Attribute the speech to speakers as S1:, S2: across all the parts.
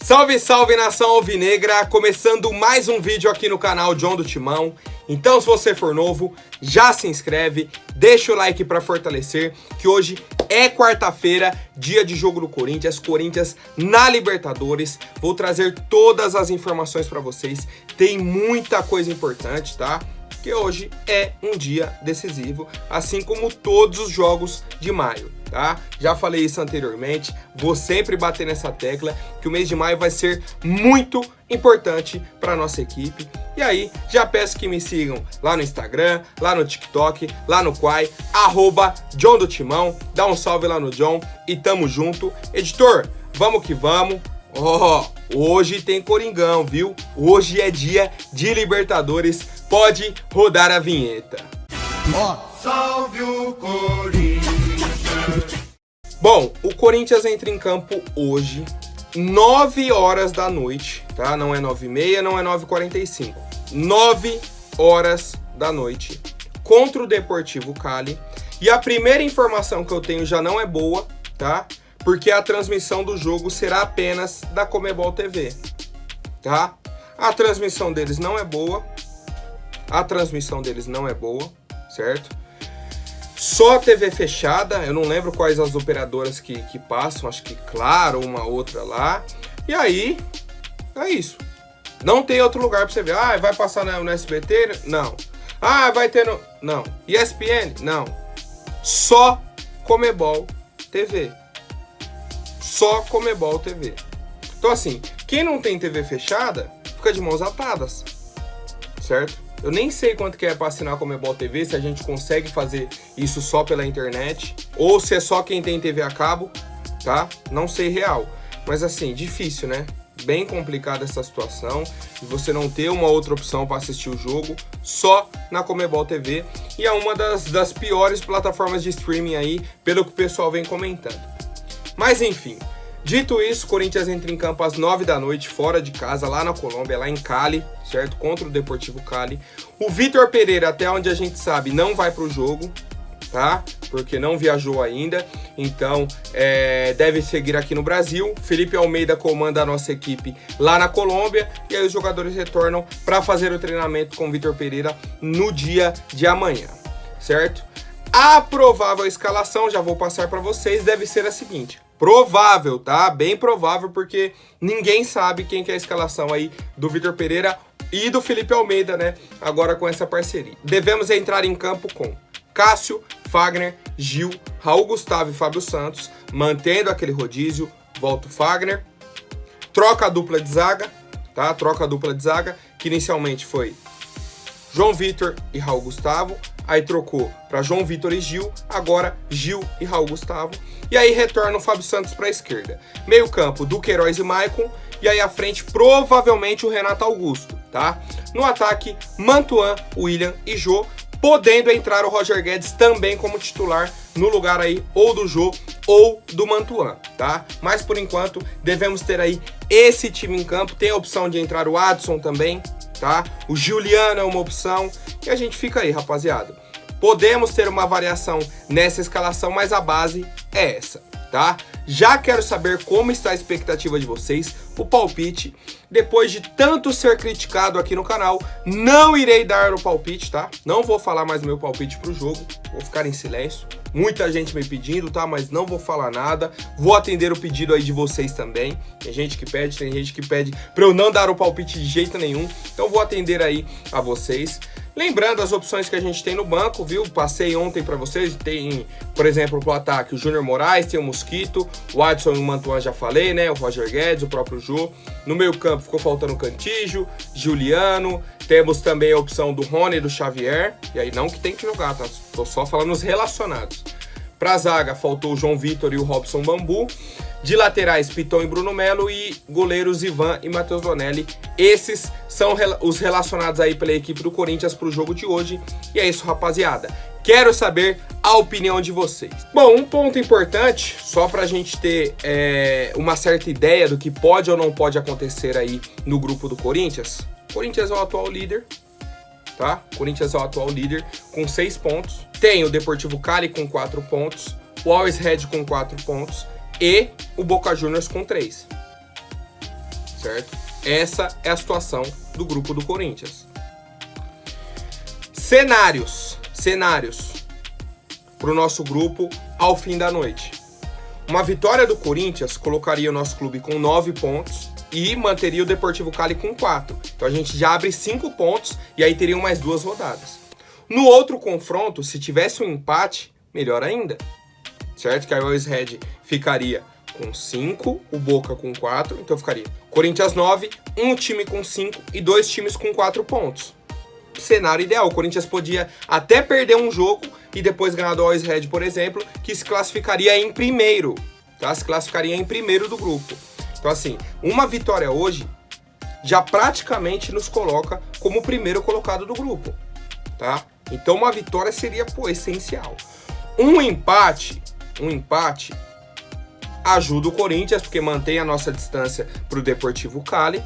S1: Salve, salve, nação alvinegra! Começando mais um vídeo aqui no canal John do Timão. Então, se você for novo, já se inscreve, deixa o like para fortalecer, que hoje é quarta-feira, dia de jogo do Corinthians na Libertadores. Vou trazer todas as informações para vocês, tem muita coisa importante, tá? Que hoje é um dia decisivo, assim como todos os jogos de maio, tá? Já falei isso anteriormente, vou sempre bater nessa tecla que o mês de maio vai ser muito importante para nossa equipe. E aí, já peço que me sigam lá no Instagram, lá no TikTok, lá no Quai, @John do Timão, dá um salve lá no John e tamo junto. Editor, vamos que vamos. Hoje tem Coringão, viu? Hoje é dia de Libertadores, pode rodar a vinheta.
S2: Salve o Corinthians!
S1: Bom, o Corinthians entra em campo hoje, 9 horas da noite, tá? Não é 9h30, não é 9h45. 9 horas da noite, contra o Deportivo Cali. E a primeira informação que eu tenho já não é boa, tá? Porque a transmissão do jogo será apenas da Comebol TV, tá? A transmissão deles não é boa. Certo? Só TV fechada, eu não lembro quais as operadoras que passam, acho que Claro, uma outra lá. E aí, é isso. Não tem outro lugar pra você ver. Ah, vai passar no SBT? Não. Ah, vai ter no... Não. ESPN? Não. Só Comebol TV. Só Comebol TV. Então assim, quem não tem TV fechada, fica de mãos atadas. Certo? Eu nem sei quanto que é para assinar a Comebol TV, se a gente consegue fazer isso só pela internet, ou se é só quem tem TV a cabo, tá? Não sei real. Mas assim, difícil, né? Bem complicada essa situação, de você não ter uma outra opção para assistir o jogo, só na Comebol TV. E é uma das piores plataformas de streaming aí, pelo que o pessoal vem comentando. Mas enfim, dito isso, o Corinthians entra em campo às 9 da noite, fora de casa, lá na Colômbia, lá em Cali, certo? Contra o Deportivo Cali. O Vitor Pereira, até onde a gente sabe, não vai pro jogo, tá? Porque não viajou ainda, então deve seguir aqui no Brasil. Felipe Almeida comanda a nossa equipe lá na Colômbia, e aí os jogadores retornam para fazer o treinamento com o Vitor Pereira no dia de amanhã, certo? A provável escalação, já vou passar para vocês, deve ser a seguinte. Provável, tá? Bem provável, porque ninguém sabe quem que é a escalação aí do Vitor Pereira e do Felipe Almeida, né? Agora com essa parceria. Devemos entrar em campo com Cássio, Fagner, Gil, Raul Gustavo e Fábio Santos, mantendo aquele rodízio, volta o Fagner. Troca a dupla de zaga, tá? Troca a dupla de zaga, que inicialmente foi João Vitor e Raul Gustavo. Aí trocou para João Vitor e Gil, agora Gil e Raul Gustavo. E aí retorna o Fábio Santos para a esquerda. Meio campo, Duqueiroz e Maicon. E aí à frente, provavelmente o Renato Augusto, tá? No ataque, Mantuan, William e Jô, podendo entrar o Roger Guedes também como titular no lugar aí ou do Jô ou do Mantuan, tá? Mas por enquanto, devemos ter aí esse time em campo. Tem a opção de entrar o Adson também, tá? O Juliano é uma opção. E a gente fica aí, rapaziada. Podemos ter uma variação nessa escalação, mas a base é essa, tá? Já quero saber como está a expectativa de vocês, o palpite. Depois de tanto ser criticado aqui no canal, não irei dar o palpite, tá? Não vou falar mais meu palpite pro jogo, vou ficar em silêncio. Muita gente me pedindo, tá? Mas não vou falar nada. Vou atender o pedido aí de vocês também. Tem gente que pede, pra eu não dar o palpite de jeito nenhum. Então vou atender aí a vocês. Lembrando as opções que a gente tem no banco, viu? Passei ontem para vocês. Tem, por exemplo, pro ataque o Júnior Moraes, tem o Mosquito, o Adson e o Mantuan já falei, né? O Roger Guedes, o próprio Jô. No meio campo ficou faltando o Cantígio, Juliano. Temos também a opção do Rony e do Xavier. E aí não que tem que jogar, tá? Tô só falando os relacionados. Pra zaga faltou o João Vitor e o Robson Bambu. De laterais, Piton e Bruno Melo. E goleiros Ivan e Matheus Donelli. Esses são os relacionados aí pela equipe do Corinthians pro jogo de hoje. E é isso, rapaziada. Quero saber a opinião de vocês. Bom, um ponto importante, só pra gente ter uma certa ideia do que pode ou não pode acontecer aí no grupo do Corinthians. O Corinthians é o atual líder, tá? O Corinthians é o atual líder com 6 pontos. Tem o Deportivo Cali com 4 pontos. O Always Red com 4 pontos. E o Boca Juniors com 3. certo? Essa é a situação do grupo do Corinthians. Cenários para o nosso grupo ao fim da noite. Uma vitória do Corinthians colocaria o nosso clube com 9 pontos e manteria o Deportivo Cali com 4. Então a gente já abre 5 pontos e aí teriam mais 2 rodadas. No outro confronto, se tivesse um empate, melhor ainda, certo? Que aí o Always Red ficaria com 5, o Boca com 4, então ficaria Corinthians 9, um time com 5 e 2 times com 4 pontos. Cenário ideal, o Corinthians podia até perder um jogo e depois ganhar do Always Red, por exemplo, que se classificaria em primeiro, tá? Se classificaria em primeiro do grupo. Então assim, uma vitória hoje já praticamente nos coloca como o primeiro colocado do grupo, tá? Então uma vitória seria, essencial. Um empate ajuda o Corinthians, porque mantém a nossa distância para o Deportivo Cali,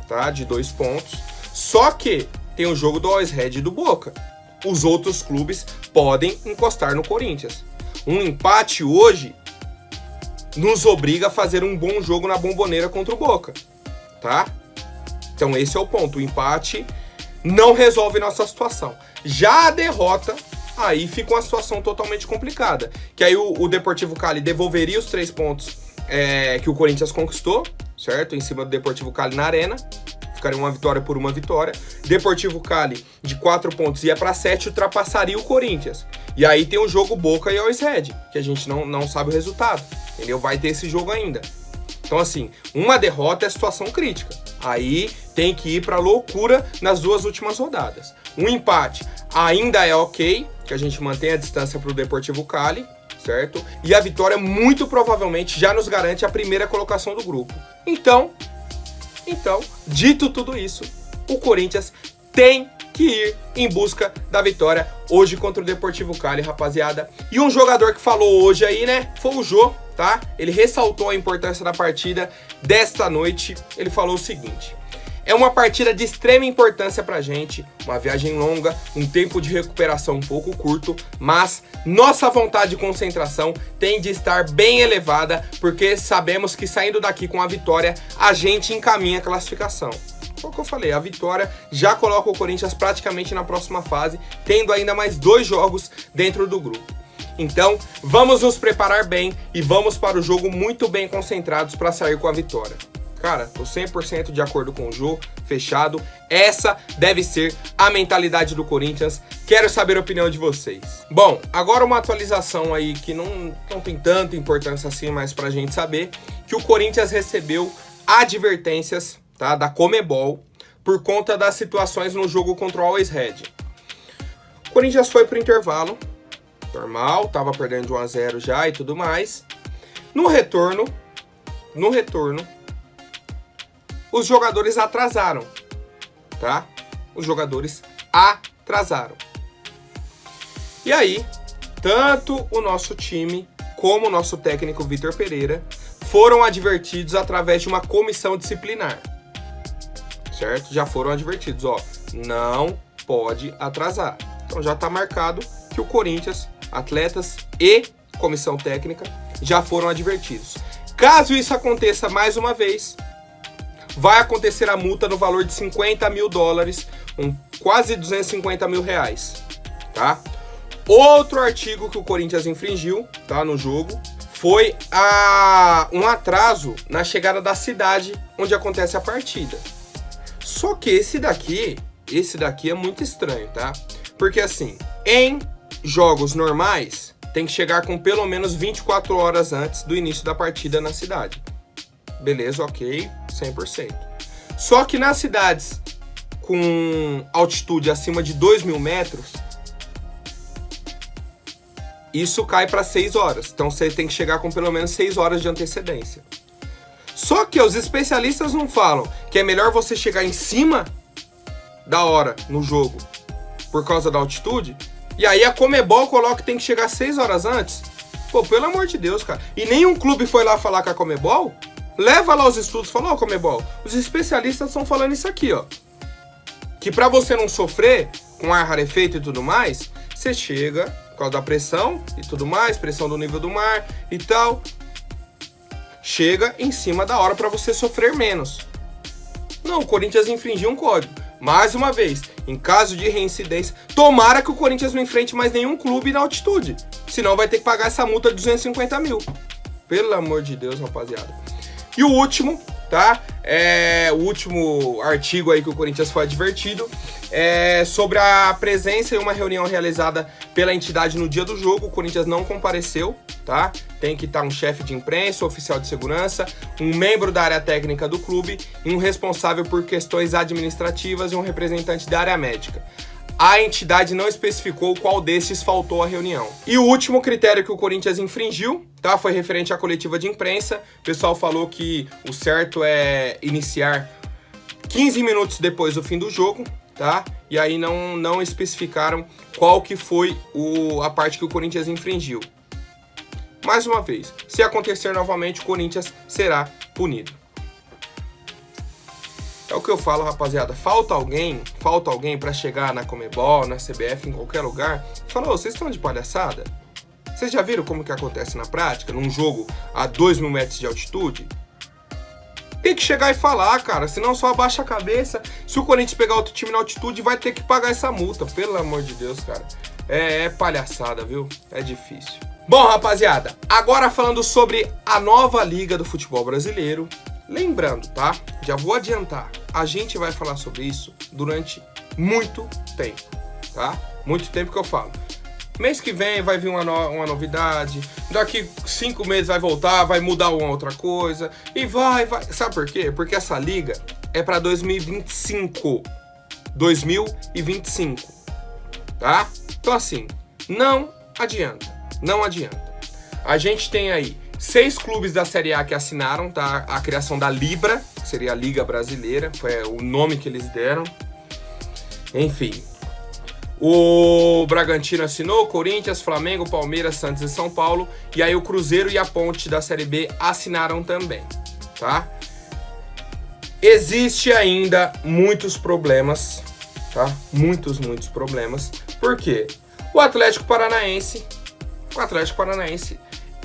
S1: tá? De 2 pontos. Só que tem o jogo do Always Red e do Boca. Os outros clubes podem encostar no Corinthians. Um empate hoje nos obriga a fazer um bom jogo na Bomboneira contra o Boca, tá? Então esse é o ponto. O empate não resolve nossa situação. Já a derrota, aí fica uma situação totalmente complicada. Que aí o Deportivo Cali devolveria os 3 pontos que o Corinthians conquistou, certo? Em cima do Deportivo Cali na Arena. Ficaria uma vitória por uma vitória. Deportivo Cali de 4 pontos ia para 7, ultrapassaria o Corinthians. E aí tem o jogo Boca e Always Red, que a gente não sabe o resultado, entendeu? Vai ter esse jogo ainda. Então assim, uma derrota é situação crítica. Aí tem que ir para loucura nas 2 últimas rodadas. Um empate ainda é ok, que a gente mantém a distância para o Deportivo Cali, certo? E a vitória muito provavelmente já nos garante a primeira colocação do grupo. Então, dito tudo isso, o Corinthians tem que ir em busca da vitória hoje contra o Deportivo Cali, rapaziada. E um jogador que falou hoje aí, né, foi o Jô, tá? Ele ressaltou a importância da partida desta noite. Ele falou o seguinte: é uma partida de extrema importância pra gente, uma viagem longa, um tempo de recuperação um pouco curto, mas nossa vontade de concentração tem de estar bem elevada, porque sabemos que saindo daqui com a vitória, a gente encaminha a classificação. Foi o que eu falei, a vitória já coloca o Corinthians praticamente na próxima fase, tendo ainda mais 2 jogos dentro do grupo. Então, vamos nos preparar bem e vamos para o jogo muito bem concentrados para sair com a vitória. Cara, tô 100% de acordo com o Jô, fechado. Essa deve ser a mentalidade do Corinthians. Quero saber a opinião de vocês. Bom, agora uma atualização aí que não tem tanta importância assim, mas pra gente saber, que o Corinthians recebeu advertências, tá, da Conmebol por conta das situações no jogo contra o Always Red. O Corinthians foi pro intervalo, normal, tava perdendo de 1-0 já e tudo mais. No retorno, os jogadores atrasaram, tá? Os jogadores atrasaram. E aí, tanto o nosso time como o nosso técnico Vitor Pereira foram advertidos através de uma comissão disciplinar, certo? Já foram advertidos, ó, não pode atrasar. Então já tá marcado que o Corinthians, atletas e comissão técnica já foram advertidos. Caso isso aconteça mais uma vez, vai acontecer a multa no valor de $50 mil, quase R$250 mil, tá? Outro artigo que o Corinthians infringiu, tá, no jogo, foi um atraso na chegada da cidade onde acontece a partida. Só que esse daqui é muito estranho, tá? Porque assim, em jogos normais, tem que chegar com pelo menos 24 horas antes do início da partida na cidade. Beleza, ok, 100%. Só que nas cidades com altitude acima de 2.000 metros, isso cai para 6 horas. Então você tem que chegar com pelo menos 6 horas de antecedência. Só que os especialistas não falam que é melhor você chegar em cima da hora no jogo por causa da altitude. E aí a Conmebol coloca que tem que chegar 6 horas antes. Pô, pelo amor de Deus, cara. E nenhum clube foi lá falar com a Conmebol? Leva lá os estudos e fala, ó, Conmebol, os especialistas estão falando isso aqui, ó. Que pra você não sofrer com ar rarefeito e tudo mais, você chega, por causa da pressão e tudo mais, pressão do nível do mar e tal, chega em cima da hora pra você sofrer menos. Não, o Corinthians infringiu um código. Mais uma vez, em caso de reincidência, tomara que o Corinthians não enfrente mais nenhum clube na altitude. Senão vai ter que pagar essa multa de 250 mil. Pelo amor de Deus, rapaziada. E o último, tá? O último artigo aí que o Corinthians foi advertido é sobre a presença em uma reunião realizada pela entidade no dia do jogo. O Corinthians não compareceu, tá? Tem que estar um chefe de imprensa, um oficial de segurança, um membro da área técnica do clube e um responsável por questões administrativas e um representante da área médica. A entidade não especificou qual destes faltou à reunião. E o último critério que o Corinthians infringiu, tá, foi referente à coletiva de imprensa. O pessoal falou que o certo é iniciar 15 minutos depois do fim do jogo, tá? E aí não especificaram qual que foi a parte que o Corinthians infringiu. Mais uma vez, se acontecer novamente, o Corinthians será punido. É o que eu falo, rapaziada. Falta alguém pra chegar na Conmebol, na CBF, em qualquer lugar, e falar, vocês estão de palhaçada? Vocês já viram como que acontece na prática, num jogo a 2.000 metros de altitude? Tem que chegar e falar, cara, senão só abaixa a cabeça. Se o Corinthians pegar outro time na altitude, vai ter que pagar essa multa, pelo amor de Deus, cara. É palhaçada, viu? É difícil. Bom, rapaziada, agora falando sobre a nova Liga do Futebol Brasileiro. Lembrando, tá? Já vou adiantar. A gente vai falar sobre isso durante muito tempo, tá? Muito tempo que eu falo. Mês que vem vai vir uma novidade. Daqui 5 meses vai voltar, vai mudar uma outra coisa. E vai. Sabe por quê? Porque essa liga é pra 2025. 2025. Tá? Então assim, não adianta. Não adianta. A gente tem aí 6 clubes da Série A que assinaram, tá? A criação da Libra, que seria a Liga Brasileira, foi o nome que eles deram. Enfim. O Bragantino assinou, Corinthians, Flamengo, Palmeiras, Santos e São Paulo. E aí o Cruzeiro e a Ponte da Série B assinaram também, tá? Existe ainda muitos problemas, tá? Muitos problemas. Por quê? O Atlético Paranaense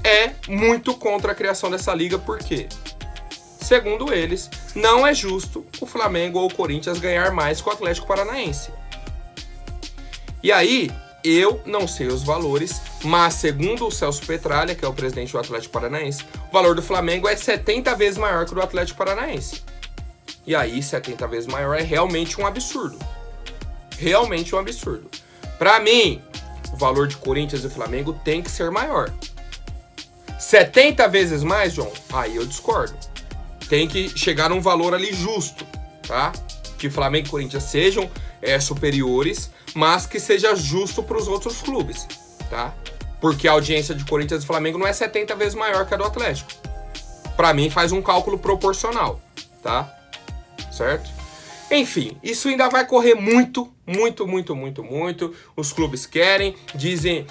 S1: é muito contra a criação dessa liga, porque, segundo eles, não é justo o Flamengo ou o Corinthians ganhar mais que o Atlético Paranaense. E aí, eu não sei os valores, mas segundo o Celso Petralha, que é o presidente do Atlético Paranaense, o valor do Flamengo é 70 vezes maior que o do Atlético Paranaense. E aí, 70 vezes maior é realmente um absurdo. Realmente um absurdo. Pra mim, o valor de Corinthians e Flamengo tem que ser maior. 70 vezes mais, João? Aí eu discordo. Tem que chegar num valor ali justo, tá? Que Flamengo e Corinthians sejam superiores, mas que seja justo para os outros clubes, tá? Porque a audiência de Corinthians e Flamengo não é 70 vezes maior que a do Atlético. Pra mim faz um cálculo proporcional, tá? Certo? Enfim, isso ainda vai correr muito. Os clubes querem, dizem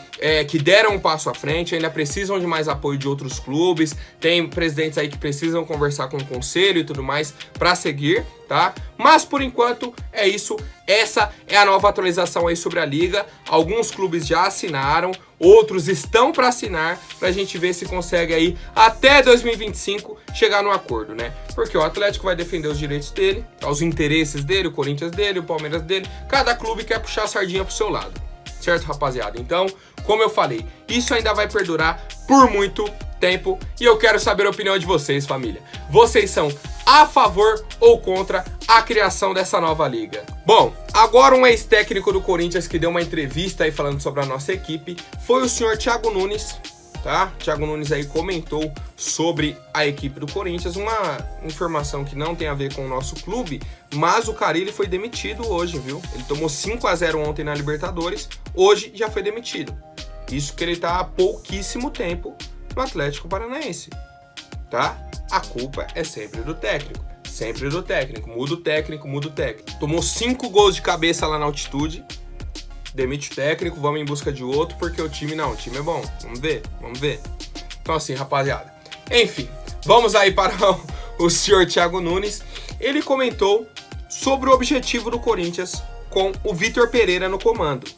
S1: que deram um passo à frente, ainda precisam de mais apoio de outros clubes. Tem presidentes aí que precisam conversar com o conselho e tudo mais para seguir, tá? Mas por enquanto é isso. Essa é a nova atualização aí sobre a liga. Alguns clubes já assinaram, outros estão para assinar, pra gente ver se consegue aí até 2025 chegar no acordo, né? Porque o Atlético vai defender os direitos dele, os interesses dele, o Corinthians dele, o Palmeiras dele. Cada clube quer puxar a sardinha pro seu lado, certo, rapaziada? Então, como eu falei, isso ainda vai perdurar por muito tempo e eu quero saber a opinião de vocês, família. Vocês são a favor ou contra a criação dessa nova liga? Bom, agora um ex-técnico do Corinthians que deu uma entrevista aí falando sobre a nossa equipe foi o senhor Thiago Nunes, tá? Thiago Nunes aí comentou sobre a equipe do Corinthians, uma informação que não tem a ver com o nosso clube, mas o Carille foi demitido hoje, viu? Ele tomou 5-0 ontem na Libertadores, hoje já foi demitido. Isso que ele tá há pouquíssimo tempo no Atlético Paranaense, tá? A culpa é sempre do técnico. Sempre do técnico. Muda o técnico. Tomou 5 gols de cabeça lá na altitude. Demite o técnico, vamos em busca de outro, porque o time é bom. Vamos ver. Então assim, rapaziada. Enfim, vamos aí para o senhor Thiago Nunes. Ele comentou sobre o objetivo do Corinthians com o Vitor Pereira no comando.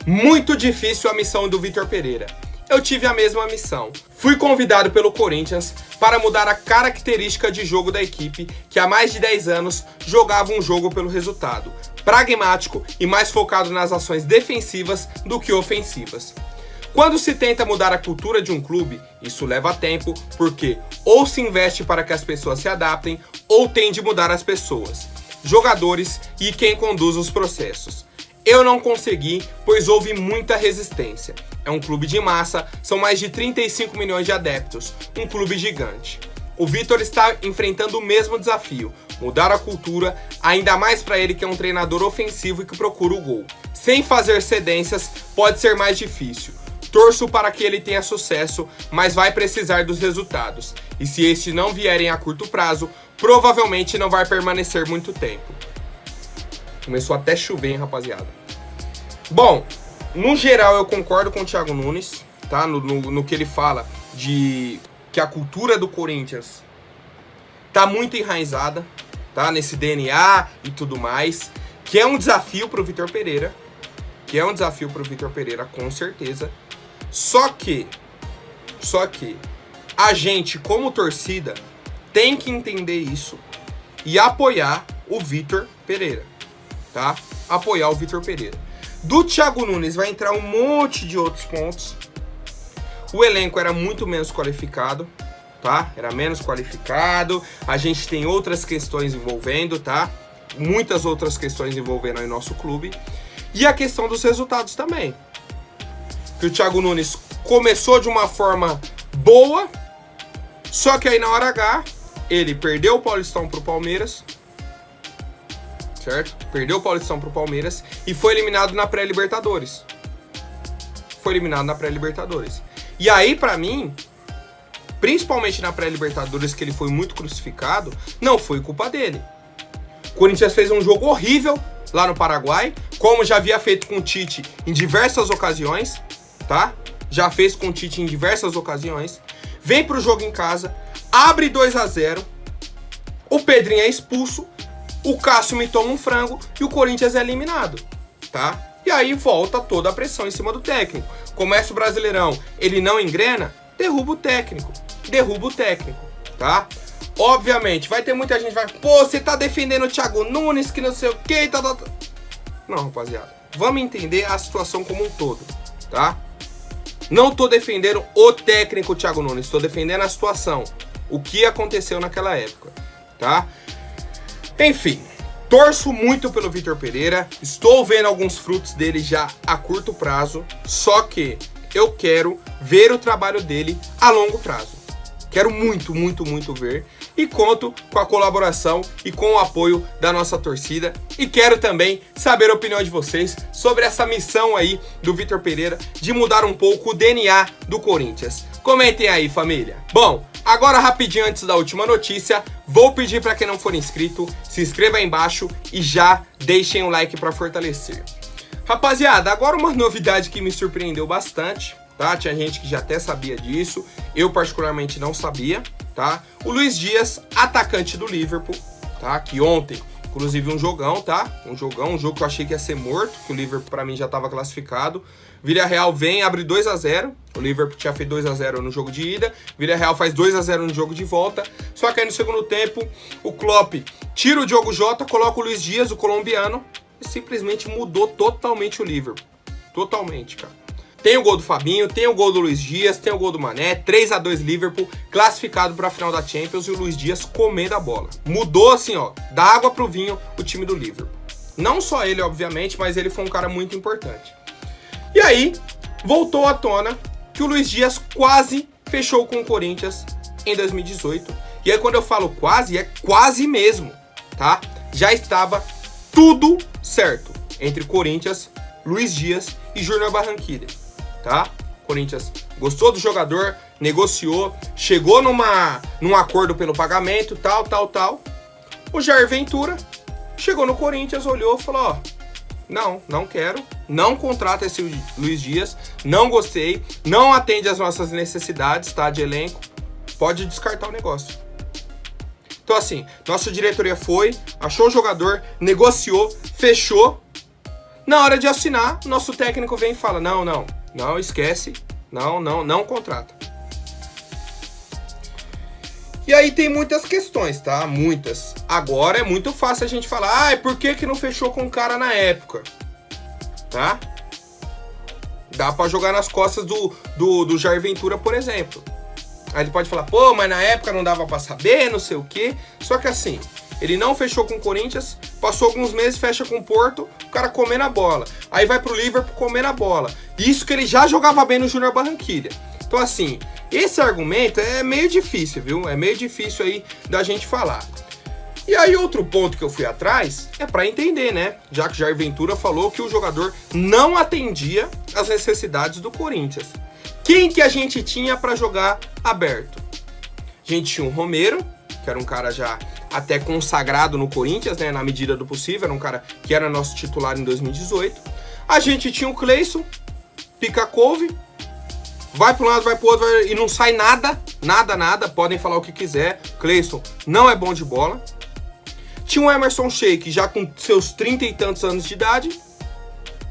S1: Muito difícil a missão do Vitor Pereira. eu tive a mesma missão. Fui convidado pelo Corinthians para mudar a característica de jogo da equipe que há mais de 10 anos jogava um jogo pelo resultado, pragmático e mais focado nas ações defensivas do que ofensivas. Quando se tenta mudar a cultura de um clube, isso leva tempo, porque ou se investe para que as pessoas se adaptem, ou tem de mudar as pessoas, jogadores e quem conduz os processos. Eu não consegui, pois houve muita resistência. É um clube de massa, são mais de 35 milhões de adeptos, um clube gigante. O Vitor está enfrentando o mesmo desafio, mudar a cultura, ainda mais para ele que é um treinador ofensivo e que procura o gol. Sem fazer cedências, pode ser mais difícil. Torço para que ele tenha sucesso, mas vai precisar dos resultados. E se estes não vierem a curto prazo, provavelmente não vai permanecer muito tempo. Começou até a chover, hein, rapaziada. Bom, no geral eu concordo com o Thiago Nunes, tá? No que ele fala de que a cultura do Corinthians tá muito enraizada, tá? Nesse DNA e tudo mais. Que é um desafio pro Vitor Pereira. Com certeza. Só que a gente, como torcida, tem que entender isso e apoiar o Vitor Pereira, tá? Apoiar o Vitor Pereira. Do Thiago Nunes vai entrar um monte de outros pontos. O elenco era muito menos qualificado, tá? Era menos qualificado. A gente tem outras questões envolvendo, tá? Muitas outras questões envolvendo aí nosso clube. E a questão dos resultados também. Que o Thiago Nunes começou de uma forma boa, só que aí na hora H, ele perdeu o Paulistão pro Palmeiras, certo? Perdeu o Paulistão pro Palmeiras e foi eliminado na pré-Libertadores. E aí, pra mim, principalmente na pré-Libertadores, que ele foi muito crucificado, não foi culpa dele. O Corinthians fez um jogo horrível lá no Paraguai, como já havia feito com o Tite em diversas ocasiões, tá? Já fez com o Tite em diversas ocasiões. Vem pro jogo em casa, abre 2-0, o Pedrinho é expulso, o Cássio me toma um frango e o Corinthians é eliminado, tá? E aí volta toda a pressão em cima do técnico. Começa o Brasileirão, ele não engrena, derruba o técnico, tá? Obviamente, vai ter muita gente que vai, pô, você tá defendendo o Thiago Nunes, que não sei o que, tá. Não, rapaziada, vamos entender a situação como um todo, tá? Não tô defendendo o técnico Thiago Nunes, tô defendendo a situação, o que aconteceu naquela época, tá? Enfim, torço muito pelo Vitor Pereira, estou vendo alguns frutos dele já a curto prazo, só que eu quero ver o trabalho dele a longo prazo. Quero muito ver e conto com a colaboração e com o apoio da nossa torcida. E quero também saber a opinião de vocês sobre essa missão aí do Vitor Pereira de mudar um pouco o DNA do Corinthians. Comentem aí, família. Bom, agora rapidinho antes da última notícia, vou pedir para quem não for inscrito, se inscreva aí embaixo e já deixem um like para fortalecer. Rapaziada, agora uma novidade que me surpreendeu bastante. Tá? Tinha gente que já até sabia disso, eu particularmente não sabia, tá? O Luiz Dias, atacante do Liverpool, tá? Que ontem, inclusive um jogão, tá? Um jogo que eu achei que ia ser morto, que o Liverpool pra mim já estava classificado. Villarreal vem, abre 2-0, o Liverpool tinha feito 2-0 no jogo de ida, Villarreal faz 2-0 no jogo de volta, só que aí no segundo tempo, o Klopp tira o Diogo Jota, coloca o Luiz Dias, o colombiano, e simplesmente mudou totalmente o Liverpool. Totalmente, cara. Tem o gol do Fabinho, tem o gol do Luiz Dias, tem o gol do Mané, 3-2 Liverpool, classificado para a final da Champions e o Luiz Dias comendo a bola. Mudou assim, ó, da água pro vinho o time do Liverpool. Não só ele, obviamente, mas ele foi um cara muito importante. E aí, voltou à tona que o Luiz Dias quase fechou com o Corinthians em 2018. E aí quando eu falo quase, é quase mesmo, tá? Já estava tudo certo entre Corinthians, Luiz Dias e Júnior Barranquilla. Tá? Corinthians gostou do jogador, negociou, chegou num acordo pelo pagamento, tal. O Jair Ventura chegou no Corinthians, olhou e falou, ó, não quero, não contrata esse Luiz Dias, não gostei, não atende às nossas necessidades, tá, de elenco, pode descartar o negócio. Então assim, nossa diretoria foi, achou o jogador, negociou, fechou. Na hora de assinar, nosso técnico vem e fala, não, esquece, Não contrata. E aí tem muitas questões, tá? Muitas. Agora é muito fácil a gente falar, por que não fechou com o cara na época? Tá? Dá pra jogar nas costas do Jair Ventura, por exemplo. Aí ele pode falar, pô, mas na época não dava pra saber, não sei o quê. Só que assim, ele não fechou com o Corinthians, passou alguns meses, fecha com o Porto, o cara comendo a bola. Aí vai pro Liverpool comendo a bola. Isso que ele já jogava bem no Júnior Barranquilla. Então assim, esse argumento é meio difícil, viu? É meio difícil aí da gente falar. E aí outro ponto que eu fui atrás é pra entender, né? Já que Jair Ventura falou que o jogador não atendia às necessidades do Corinthians. Quem que a gente tinha pra jogar aberto? A gente tinha o Romero, que era um cara já até consagrado no Corinthians, né? Na medida do possível, era um cara que era nosso titular em 2018. A gente tinha o Cleison, pica-couve, vai para um lado, vai para o outro e não sai nada. Podem falar o que quiser. Cleison não é bom de bola. Tinha o Emerson Sheik, já com seus 30 e tantos anos de idade,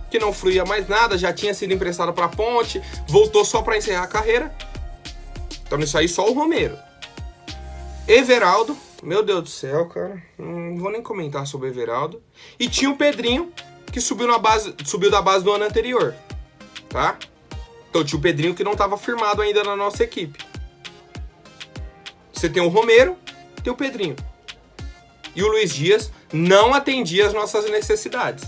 S1: que não fluía mais nada, já tinha sido emprestado para a Ponte, voltou só para encerrar a carreira. Então isso aí só o Romero. Everaldo, meu Deus do céu, cara, não vou nem comentar sobre o Everaldo. E tinha o Pedrinho, que subiu da base do ano anterior, tá? Então tinha o Pedrinho que não estava firmado ainda na nossa equipe. Você tem o Romero, tem o Pedrinho. E o Luiz Dias não atendia as nossas necessidades.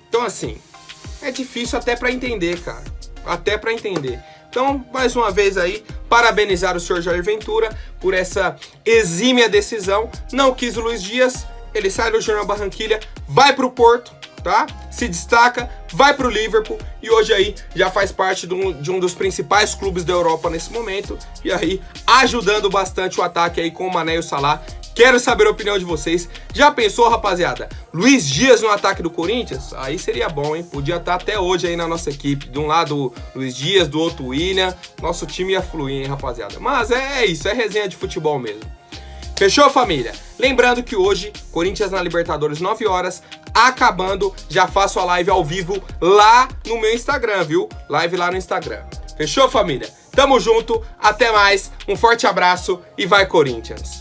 S1: Então assim, é difícil até para entender, cara. Até para entender. Então, mais uma vez aí, parabenizar o senhor Jair Ventura por essa exímia decisão. Não quis o Luiz Dias, ele sai do Júnior Barranquilla, vai pro Porto, tá? Se destaca, vai pro Liverpool e hoje aí já faz parte de um dos principais clubes da Europa nesse momento. E aí, ajudando bastante o ataque aí com o Mané e o Salah. Quero saber a opinião de vocês. Já pensou, rapaziada? Luiz Dias no ataque do Corinthians? Aí seria bom, hein? Podia estar até hoje aí na nossa equipe. De um lado Luiz Dias, do outro William. Nosso time ia fluir, hein, rapaziada? Mas é isso, é resenha de futebol mesmo. Fechou, família? Lembrando que hoje, Corinthians na Libertadores, 9 horas, acabando, já faço a live ao vivo lá no meu Instagram, viu? Live lá no Instagram. Fechou, família? Tamo junto, até mais, um forte abraço e vai Corinthians!